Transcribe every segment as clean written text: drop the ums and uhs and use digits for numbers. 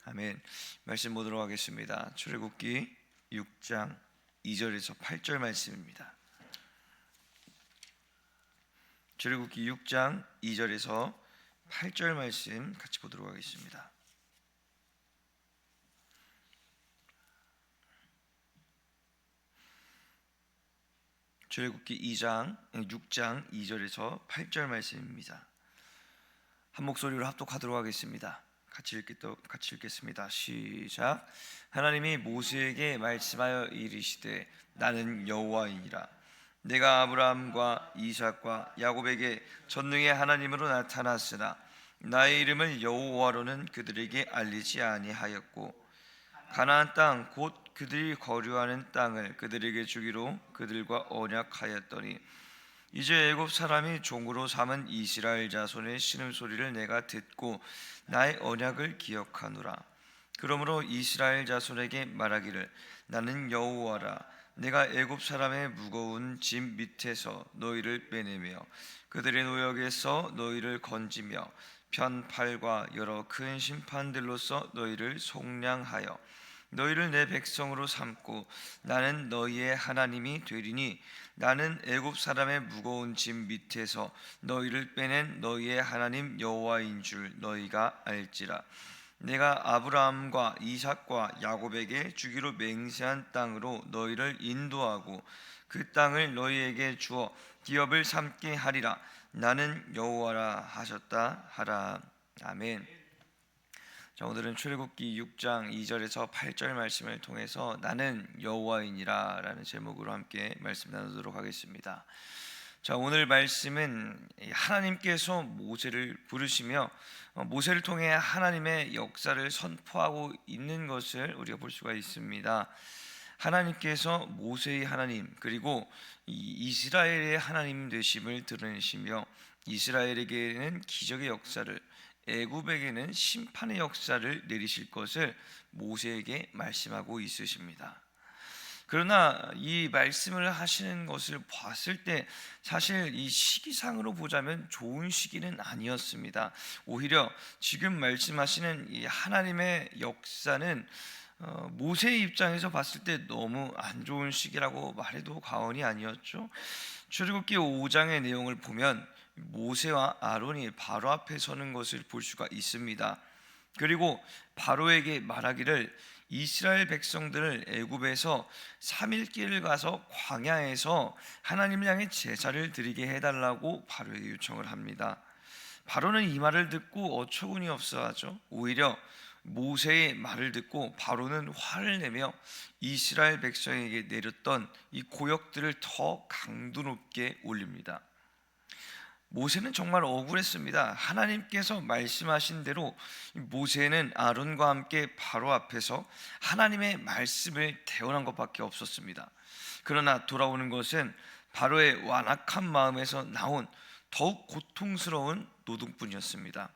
아멘. 말씀 보도록 하겠습니다. 출애굽기 6장 2절에서 8절 말씀입니다. 출애굽기 6장 2절에서 8절 말씀 같이 보도록 하겠습니다. 출애굽기 6장 2절에서 8절 말씀입니다. 한 목소리로 합독하도록 하겠습니다. 같이 읽겠습니다. 시작. 하나님이 모세에게 말씀하여 이르시되 나는 여호와이니라. 내가 아브라함과 이삭과 야곱에게 전능의 하나님으로 나타났으나 나의 이름을 여호와로는 그들에게 알리지 아니하였고 가나안 땅 곧 그들이 거류하는 땅을 그들에게 주기로 그들과 언약하였더니 이제 애굽 사람이 종으로 삼은 이스라엘 자손의 신음소리를 내가 듣고 나의 언약을 기억하노라. 그러므로 이스라엘 자손에게 말하기를 나는 여호와라. 내가 애굽 사람의 무거운 짐 밑에서 너희를 빼내며 그들의 노역에서 너희를 건지며 편팔과 여러 큰 심판들로서 너희를 속량하여 너희를 내 백성으로 삼고 나는 너희의 하나님이 되리니 나는 애굽 사람의 무거운 짐 밑에서 너희를 빼낸 너희의 하나님 여호와인 줄 너희가 알지라. 내가 아브라함과 이삭과 야곱에게 주기로 맹세한 땅으로 너희를 인도하고 그 땅을 너희에게 주어 기업을 삼게 하리라. 나는 여호와라 하셨다 하라. 아멘. 자, 오늘은 출애굽기 6장 2절에서 8절 말씀을 통해서 나는 여호와이니라 라는 제목으로 함께 말씀 나누도록 하겠습니다. 자, 오늘 말씀은 하나님께서 모세를 부르시며 모세를 통해 하나님의 역사를 선포하고 있는 것을 우리가 볼 수가 있습니다. 하나님께서 모세의 하나님 그리고 이스라엘의 하나님 되심을 드러내시며 이스라엘에게는 기적의 역사를 애굽에게는 심판의 역사를 내리실 것을 모세에게 말씀하고 있으십니다. 그러나 이 말씀을 하시는 것을 봤을 때 사실 이 시기상으로 보자면 좋은 시기는 아니었습니다. 오히려 지금 말씀하시는 이 하나님의 역사는 모세의 입장에서 봤을 때 너무 안 좋은 시기라고 말해도 과언이 아니었죠. 출애굽기 5장의 내용을 보면 모세와 아론이 바로 앞에 서는 것을 볼 수가 있습니다. 그리고 바로에게 말하기를 이스라엘 백성들을 애굽에서 3일 길을 가서 광야에서 하나님을 향해 제사를 드리게 해달라고 바로에게 요청을 합니다. 바로는 이 말을 듣고 어처구니 없어 하죠. 오히려 모세의 말을 듣고 바로는 화를 내며 이스라엘 백성에게 내렸던 이 고역들을 더 강도 높게 올립니다. 모세는 정말 억울했습니다. 하나님께서 말씀하신 대로 모세는 아론과 함께 바로 앞에서 하나님의 말씀을 대언한 것밖에 없었습니다. 그러나 돌아오는 것은 바로의 완악한 마음에서 나온 더욱 고통스러운 노동뿐이었습니다.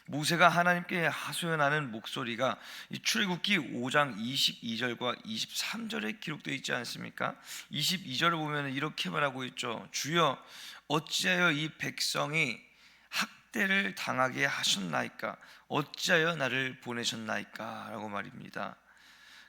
모세가 하나님께 하소연하는 목소리가 출애굽기 5장 22절과 23절에 기록되어 있지 않습니까? 22절을 보면 이렇게 말하고 있죠. 주여 어찌하여 이 백성이 학대를 당하게 하셨나이까? 어찌하여 나를 보내셨나이까? 라고 말입니다.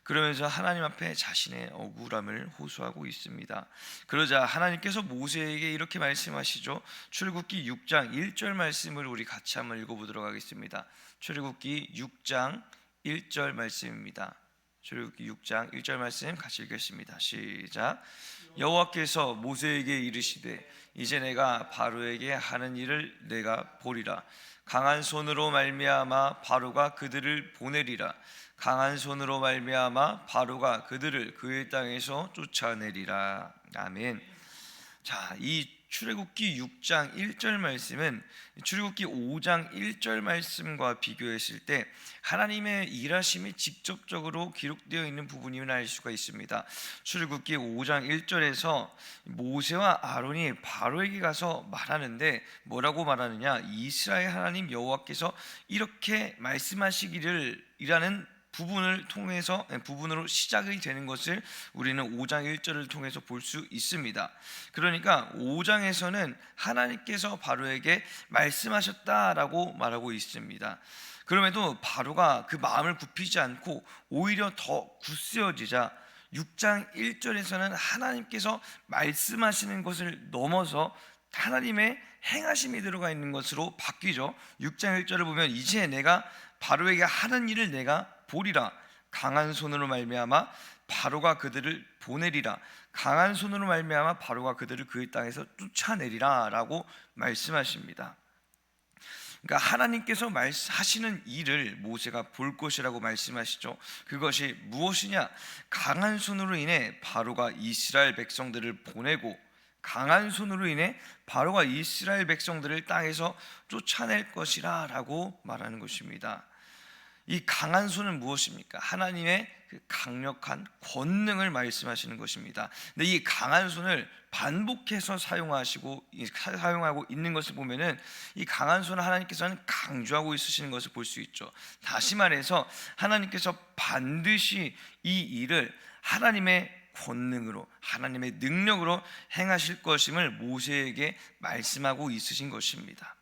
그러면서 하나님 앞에 자신의 억울함을 호소하고 있습니다. 그러자 하나님께서 모세에게 이렇게 말씀하시죠. 출애굽기 6장 1절 말씀을 우리 같이 한번 읽어보도록 하겠습니다. 출애굽기 6장 1절 말씀입니다. 출애굽기 6장 1절 말씀 같이 읽겠습니다. 시작. 여호와께서 모세에게 이르시되 이제 내가 바로에게 하는 일을 내가 보리라. 강한 손으로 말미암아 바로가 그들을 보내리라. 강한 손으로 말미암아 바로가 그들을 그의 땅에서 쫓아내리라. 아멘. 자, 이 출애굽기 6장 1절 말씀은 출애굽기 5장 1절 말씀과 비교했을 때 하나님의 일하심이 직접적으로 기록되어 있는 부분임을 알 수가 있습니다. 출애굽기 5장 1절에서 모세와 아론이 바로에게 가서 말하는데 뭐라고 말하느냐? 이스라엘 하나님 여호와께서 이렇게 말씀하시기를 이라는 부분으로 시작이 되는 것을 우리는 5장 1절을 통해서 볼 수 있습니다. 그러니까 5장에서는 하나님께서 바로에게 말씀하셨다라고 말하고 있습니다. 그럼에도 바로가 그 마음을 굽히지 않고 오히려 더 굳세어지자 6장 1절에서는 하나님께서 말씀하시는 것을 넘어서 하나님의 행하심이 들어가 있는 것으로 바뀌죠. 6장 1절을 보면 이제 내가 바로에게 하는 일을 내가 보리라. 강한 손으로 말미암아 바로가 그들을 보내리라. 강한 손으로 말미암아 바로가 그들을 그 땅에서 쫓아내리라라고 말씀하십니다. 그러니까 하나님께서 하시는 일을 모세가 볼 것이라고 말씀하시죠. 그것이 무엇이냐? 강한 손으로 인해 바로가 이스라엘 백성들을 보내고 강한 손으로 인해 바로가 이스라엘 백성들을 땅에서 쫓아낼 것이라 라고 말하는 것입니다. 이 강한 손은 무엇입니까? 하나님의 그 강력한 권능을 말씀하시는 것입니다. 근데 이 강한 손을 반복해서 사용하고 있는 것을 보면은 이 강한 손을 하나님께서는 강조하고 있으시는 것을 볼 수 있죠. 다시 말해서 하나님께서 반드시 이 일을 하나님의 권능으로, 하나님의 능력으로 행하실 것임을 모세에게 말씀하고 있으신 것입니다.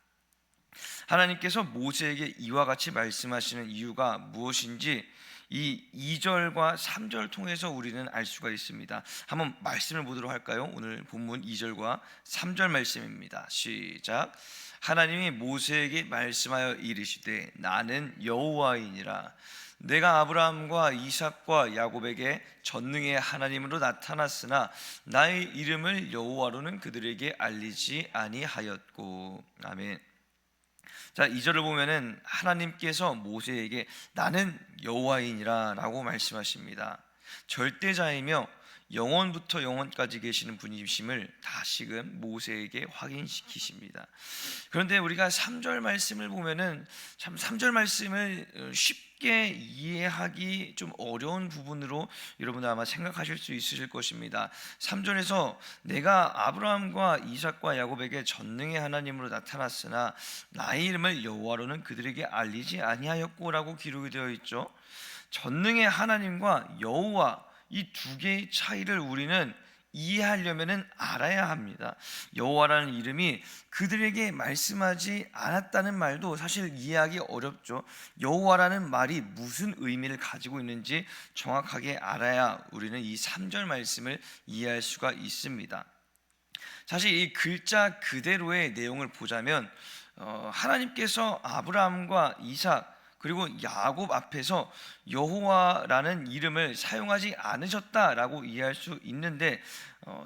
하나님께서 모세에게 이와 같이 말씀하시는 이유가 무엇인지 이 2절과 3절 통해서 우리는 알 수가 있습니다. 한번 말씀을 보도록 할까요? 오늘 본문 2절과 3절 말씀입니다. 시작. 하나님이 모세에게 말씀하여 이르시되 나는 여호와이니라. 내가 아브라함과 이삭과 야곱에게 전능의 하나님으로 나타났으나 나의 이름을 여호와로는 그들에게 알리지 아니하였고. 아멘. 자, 2절을 보면은 하나님께서 모세에게 나는 여호와이니라 라고 말씀하십니다. 절대자이며 영원부터 영원까지 계시는 분이심을 다시금 모세에게 확인시키십니다. 그런데 우리가 3절 말씀을 보면은 참 3절 말씀을 쉽게 이해하기 좀 어려운 부분으로 여러분들 아마 생각하실 수 있으실 것입니다. 3절에서 내가 아브라함과 이삭과 야곱에게 전능의 하나님으로 나타났으나 나의 이름을 여호와로는 그들에게 알리지 아니하였고라고 기록이 되어 있죠. 전능의 하나님과 여호와 이 두 개의 차이를 우리는 이해하려면 알아야 합니다. 여호와라는 이름이 그들에게 말씀하지 않았다는 말도 사실 이해하기 어렵죠. 여호와라는 말이 무슨 의미를 가지고 있는지 정확하게 알아야 우리는 이 3절 말씀을 이해할 수가 있습니다. 사실 이 글자 그대로의 내용을 보자면 하나님께서 아브라함과 이삭 그리고 야곱 앞에서 여호와라는 이름을 사용하지 않으셨다라고 이해할 수 있는데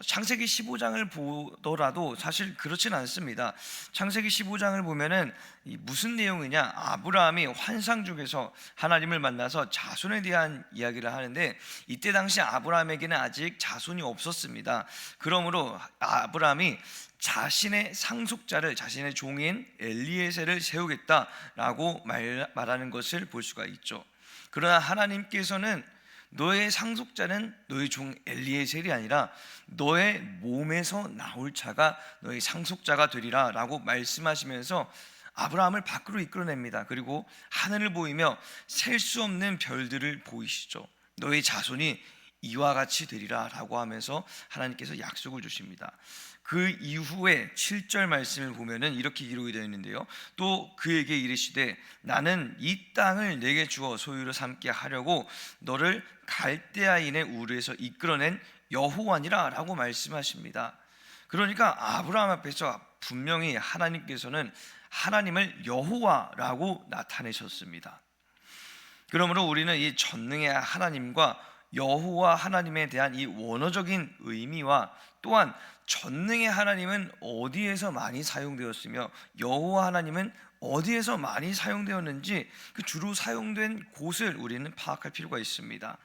창세기 15장을 보더라도 사실 그렇진 않습니다. 창세기 15장을 보면은 무슨 내용이냐? 아브라함이 환상 중에서 하나님을 만나서 자손에 대한 이야기를 하는데 이때 당시 아브라함에게는 아직 자손이 없었습니다. 그러므로 아브라함이 자신의 상속자를 자신의 종인 엘리에셀을 세우겠다라고 말하는 것을 볼 수가 있죠. 그러나 하나님께서는 너의 상속자는 너의 종 엘리에셀이 아니라 너의 몸에서 나올 자가 너의 상속자가 되리라 라고 말씀하시면서 아브라함을 밖으로 이끌어냅니다. 그리고 하늘을 보이며 셀 수 없는 별들을 보이시죠. 너의 자손이 이와 같이 되리라 라고 하면서 하나님께서 약속을 주십니다. 그 이후에 7절 말씀을 보면은 이렇게 기록이 되어 있는데요. 또 그에게 이르시되 나는 이 땅을 내게 주어 소유로 삼게 하려고 너를 갈대아인의 우르에서 이끌어낸 여호와니라 라고 말씀하십니다. 그러니까 아브라함 앞에서 분명히 하나님께서는 하나님을 여호와라고 나타내셨습니다. 그러므로 우리는 이 전능의 하나님과 여호와 하나님에 대한 이 원어적인 의미와 또한 전능의 하나님은 어디에서 많이 사용되었으며 여호와 하나님은 어디에서 많이 사용되었는지 그 주로 사용된 곳을 우리는 파악할 필요가 있습니다.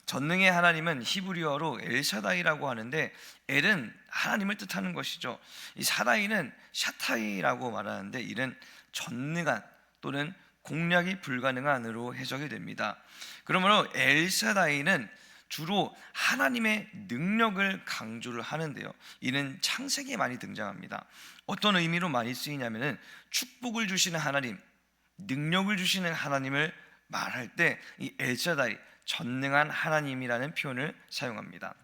전능의 하나님은 히브리어로 엘샤다이라고 하는데 엘은 하나님을 뜻하는 것이죠. 이 사다이는 샤타이라고 말하는데 이는 전능한 또는 공략이 불가능한으로 해석이 됩니다. 그러므로 엘샤다이는 주로 하나님의 능력을 강조를 하는데요. 이는 창세기에 많이 등장합니다. 어떤 의미로 많이 쓰이냐면은 축복을 주시는 하나님, 능력을 주시는 하나님을 말할 때 이 엘샤다이 전능한 하나님이라는 표현을 사용합니다.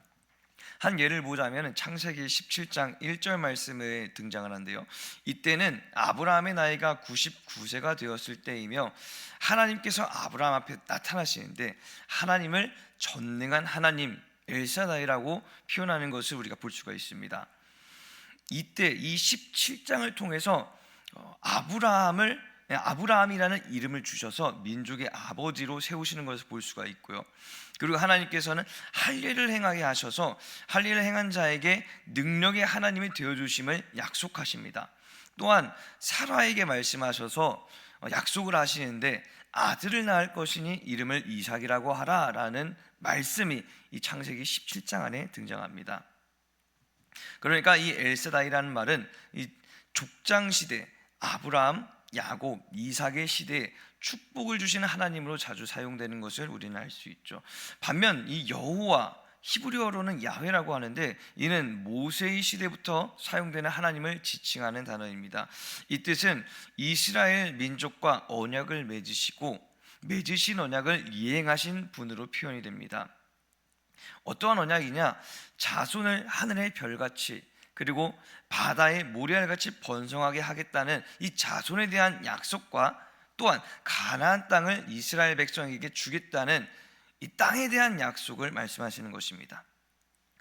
한 예를 보자면 창세기 17장 1절 말씀에 등장을 하는데요. 이때는 아브라함의 나이가 99세가 되었을 때이며 하나님께서 아브라함 앞에 나타나시는데 하나님을 전능한 하나님 엘사다이라고 표현하는 것을 우리가 볼 수가 있습니다. 이때 이 17장을 통해서 아브라함이라는 이름을 주셔서 민족의 아버지로 세우시는 것을 볼 수가 있고요. 그리고 하나님께서는 할례를 행하게 하셔서 할례를 행한 자에게 능력의 하나님이 되어주심을 약속하십니다. 또한 사라에게 말씀하셔서 약속을 하시는데 아들을 낳을 것이니 이름을 이삭이라고 하라라는 말씀이 이 창세기 17장 안에 등장합니다. 그러니까 이 엘사다이라는 말은 이 족장 시대 아브라함, 야곱, 이삭의 시대에 축복을 주시는 하나님으로 자주 사용되는 것을 우리는 알 수 있죠. 반면 이 여호와 히브리어로는 야훼라고 하는데 이는 모세의 시대부터 사용되는 하나님을 지칭하는 단어입니다. 이 뜻은 이스라엘 민족과 언약을 맺으신 언약을 이행하신 분으로 표현이 됩니다. 어떠한 언약이냐? 자손을 하늘의 별같이 그리고 바다의 모래알같이 번성하게 하겠다는 이 자손에 대한 약속과 또한 가나안 땅을 이스라엘 백성에게 주겠다는 이 땅에 대한 약속을 말씀하시는 것입니다.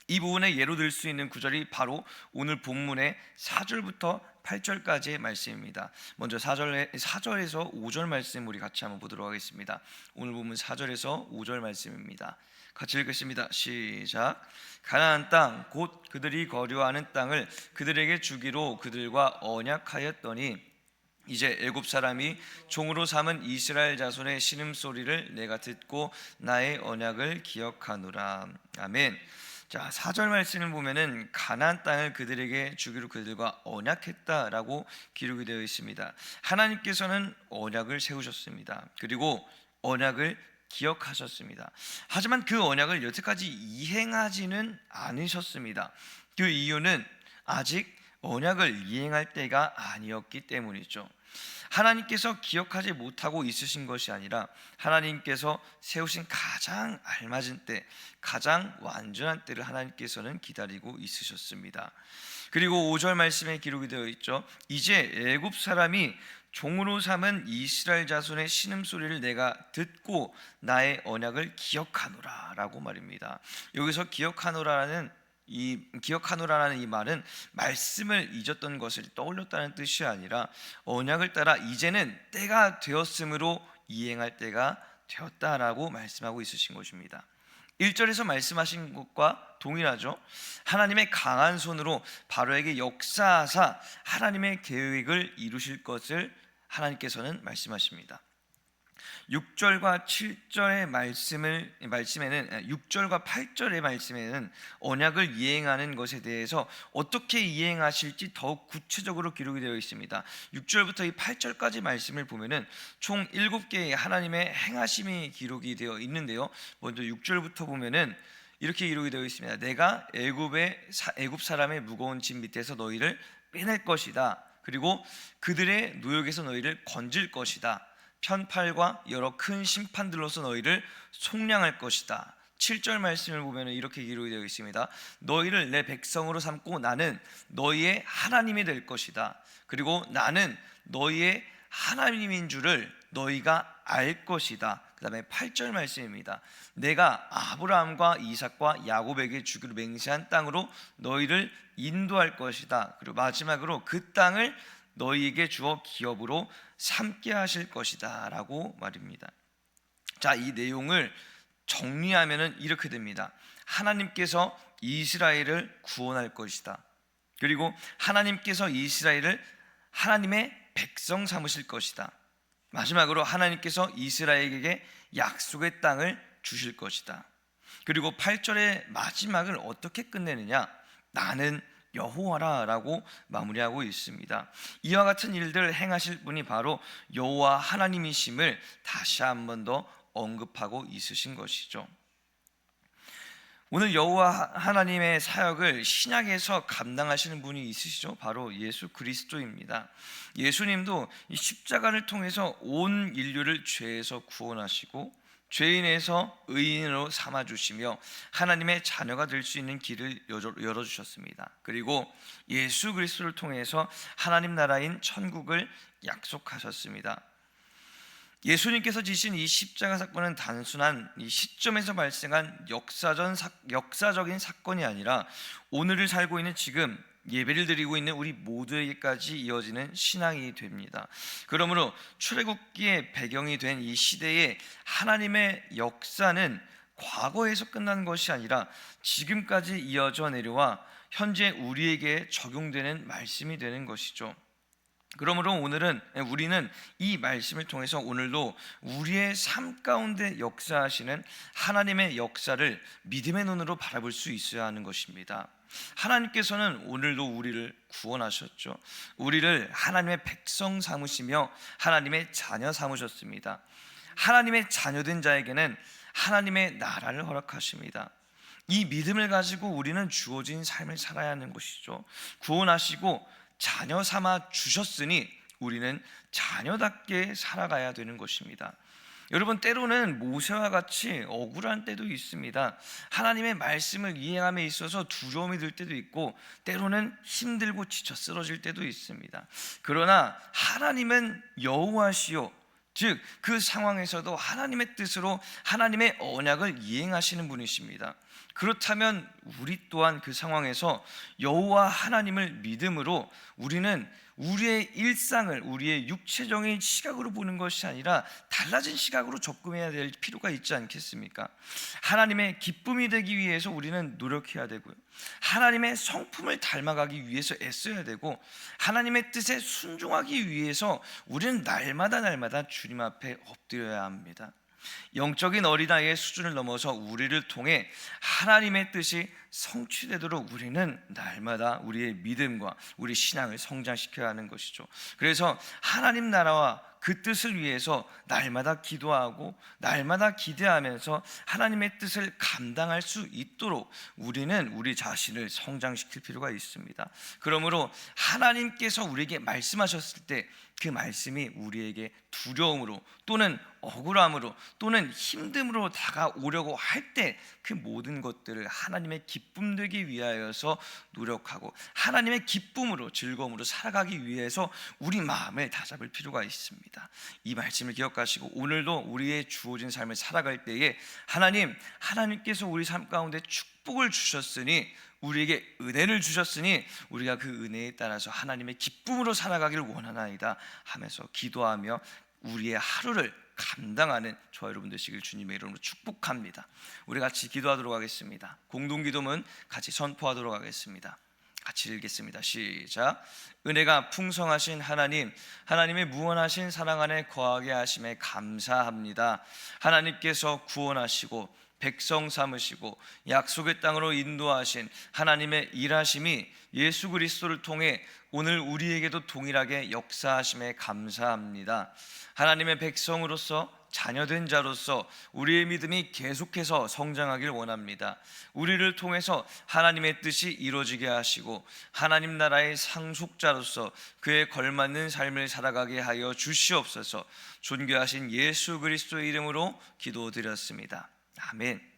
이 부분에 예로 들 수 있는 구절이 바로 오늘 본문의 4절부터 8절까지의 말씀입니다. 먼저 4절에서 5절 말씀 우리 같이 한번 보도록 하겠습니다. 오늘 본문 4절에서 5절 말씀입니다. 같이 읽겠습니다. 시작. 가나안 땅 곧 그들이 거류하는 땅을 그들에게 주기로 그들과 언약하였더니 이제 애굽 사람이 종으로 삼은 이스라엘 자손의 신음소리를 내가 듣고 나의 언약을 기억하노라. 아멘. 자, 4절 말씀을 보면은 가나안 땅을 그들에게 주기로 그들과 언약했다라고 기록이 되어 있습니다. 하나님께서는 언약을 세우셨습니다. 그리고 언약을 기억하셨습니다. 하지만 그 언약을 여태까지 이행하지는 않으셨습니다. 그 이유는 아직 언약을 이행할 때가 아니었기 때문이죠. 하나님께서 기억하지 못하고 있으신 것이 아니라 하나님께서 세우신 가장 알맞은 때, 가장 완전한 때를 하나님께서는 기다리고 있으셨습니다. 그리고 5절 말씀에 기록이 되어 있죠. 이제 애굽 사람이 종으로 삼은 이스라엘 자손의 신음소리를 내가 듣고 나의 언약을 기억하노라 라고 말입니다. 여기서 기억하노라는 이 말은 말씀을 잊었던 것을 떠올렸다는 뜻이 아니라 언약을 따라 이제는 때가 되었으므로 이행할 때가 되었다라고 말씀하고 있으신 것입니다. 1절에서 말씀하신 것과 동일하죠. 하나님의 강한 손으로 바로에게 역사하사 하나님의 계획을 이루실 것을 하나님께서는 말씀하십니다. 6절과 7절의 말씀에는 6절과 8절의 말씀에는 언약을 이행하는 것에 대해서 어떻게 이행하실지 더욱 구체적으로 기록이 되어 있습니다. 6절부터 이 8절까지 말씀을 보면은 총 7개의 하나님의 행하심이 기록이 되어 있는데요. 먼저 6절부터 보면은 이렇게 기록이 되어 있습니다. 내가 애굽 사람의 무거운 짐 밑에서 너희를 빼낼 것이다. 그리고 그들의 노역에서 너희를 건질 것이다. 편팔과 여러 큰 심판들로서 너희를 속량할 것이다. 7절 말씀을 보면 이렇게 기록이 되어 있습니다. 너희를 내 백성으로 삼고 나는 너희의 하나님이 될 것이다. 그리고 나는 너희의 하나님인 줄을 너희가 알 것이다. 그 다음에 8절 말씀입니다. 내가 아브라함과 이삭과 야곱에게 주기로 맹세한 땅으로 너희를 인도할 것이다. 그리고 마지막으로 그 땅을 너희에게 주어 기업으로 삼게 하실 것이다 라고 말입니다. 자, 이 내용을 정리하면 이렇게 됩니다. 하나님께서 이스라엘을 구원할 것이다. 그리고 하나님께서 이스라엘을 하나님의 백성 삼으실 것이다. 마지막으로 하나님께서 이스라엘에게 약속의 땅을 주실 것이다. 그리고 8절의 마지막을 어떻게 끝내느냐? 나는 여호와라 라고 마무리하고 있습니다. 이와 같은 일들을 행하실 분이 바로 여호와 하나님이심을 다시 한 번 더 언급하고 있으신 것이죠. 오늘 여호와 하나님의 사역을 신약에서 감당하시는 분이 있으시죠? 바로 예수 그리스도입니다. 예수님도 이 십자가를 통해서 온 인류를 죄에서 구원하시고 죄인에서 의인으로 삼아주시며 하나님의 자녀가 될 수 있는 길을 열어주셨습니다. 그리고 예수 그리스도를 통해서 하나님 나라인 천국을 약속하셨습니다. 예수님께서 지신 이 십자가 사건은 단순한 이 시점에서 발생한 역사적인 사건이 아니라 오늘을 살고 있는 지금 예배를 드리고 있는 우리 모두에게까지 이어지는 신앙이 됩니다. 그러므로 출애굽기의 배경이 된 이 시대에 하나님의 역사는 과거에서 끝난 것이 아니라 지금까지 이어져 내려와 현재 우리에게 적용되는 말씀이 되는 것이죠. 그러므로 우리는 이 말씀을 통해서 오늘도 우리의 삶 가운데 역사하시는 하나님의 역사를 믿음의 눈으로 바라볼 수 있어야 하는 것입니다. 하나님께서는 오늘도 우리를 구원하셨죠. 우리를 하나님의 백성 삼으시며 하나님의 자녀 삼으셨습니다. 하나님의 자녀된 자에게는 하나님의 나라를 허락하십니다. 이 믿음을 가지고 우리는 주어진 삶을 살아야 하는 것이죠. 구원하시고 자녀 삼아 주셨으니 우리는 자녀답게 살아가야 되는 것입니다. 여러분, 때로는 모세와 같이 억울한 때도 있습니다. 하나님의 말씀을 이행함에 있어서 두려움이 들 때도 있고 때로는 힘들고 지쳐 쓰러질 때도 있습니다. 그러나 하나님은 여호와시요, 즉 그 상황에서도 하나님의 뜻으로 하나님의 언약을 이행하시는 분이십니다. 그렇다면 우리 또한 그 상황에서 여호와 하나님을 믿음으로 우리는 우리의 일상을 우리의 육체적인 시각으로 보는 것이 아니라 달라진 시각으로 접근해야 될 필요가 있지 않겠습니까? 하나님의 기쁨이 되기 위해서 우리는 노력해야 되고요, 하나님의 성품을 닮아가기 위해서 애써야 되고, 하나님의 뜻에 순종하기 위해서 우리는 날마다 주님 앞에 엎드려야 합니다. 영적인 어린아이의 수준을 넘어서 우리를 통해 하나님의 뜻이 성취되도록 우리는 날마다 우리의 믿음과 우리 신앙을 성장시켜야 하는 것이죠. 그래서 하나님 나라와 그 뜻을 위해서 날마다 기도하고 날마다 기대하면서 하나님의 뜻을 감당할 수 있도록 우리는 우리 자신을 성장시킬 필요가 있습니다. 그러므로 하나님께서 우리에게 말씀하셨을 때 그 말씀이 우리에게 두려움으로 또는 억울함으로 또는 힘듦으로 다가오려고 할 때 그 모든 것들을 하나님의 기쁨 되기 위하여서 노력하고 하나님의 기쁨으로 즐거움으로 살아가기 위해서 우리 마음을 다잡을 필요가 있습니다. 이 말씀을 기억하시고 오늘도 우리의 주어진 삶을 살아갈 때에 하나님께서 우리 삶 가운데 축복을 주셨으니, 우리에게 은혜를 주셨으니 우리가 그 은혜에 따라서 하나님의 기쁨으로 살아가기를 원하나이다 하면서 기도하며 우리의 하루를 감당하는 저와 여러분 되시길 주님의 이름으로 축복합니다. 우리 같이 기도하도록 하겠습니다. 공동기도문 같이 선포하도록 하겠습니다. 같이 읽겠습니다. 시작. 은혜가 풍성하신 하나님의 무한하신 사랑 안에 거하게 하심에 감사합니다. 하나님께서 구원하시고 백성 삼으시고 약속의 땅으로 인도하신 하나님의 일하심이 예수 그리스도를 통해 오늘 우리에게도 동일하게 역사하심에 감사합니다. 하나님의 백성으로서 자녀된 자로서 우리의 믿음이 계속해서 성장하길 원합니다. 우리를 통해서 하나님의 뜻이 이루어지게 하시고 하나님 나라의 상속자로서 그에 걸맞는 삶을 살아가게 하여 주시옵소서. 존귀하신 예수 그리스도의 이름으로 기도드렸습니다. 아멘.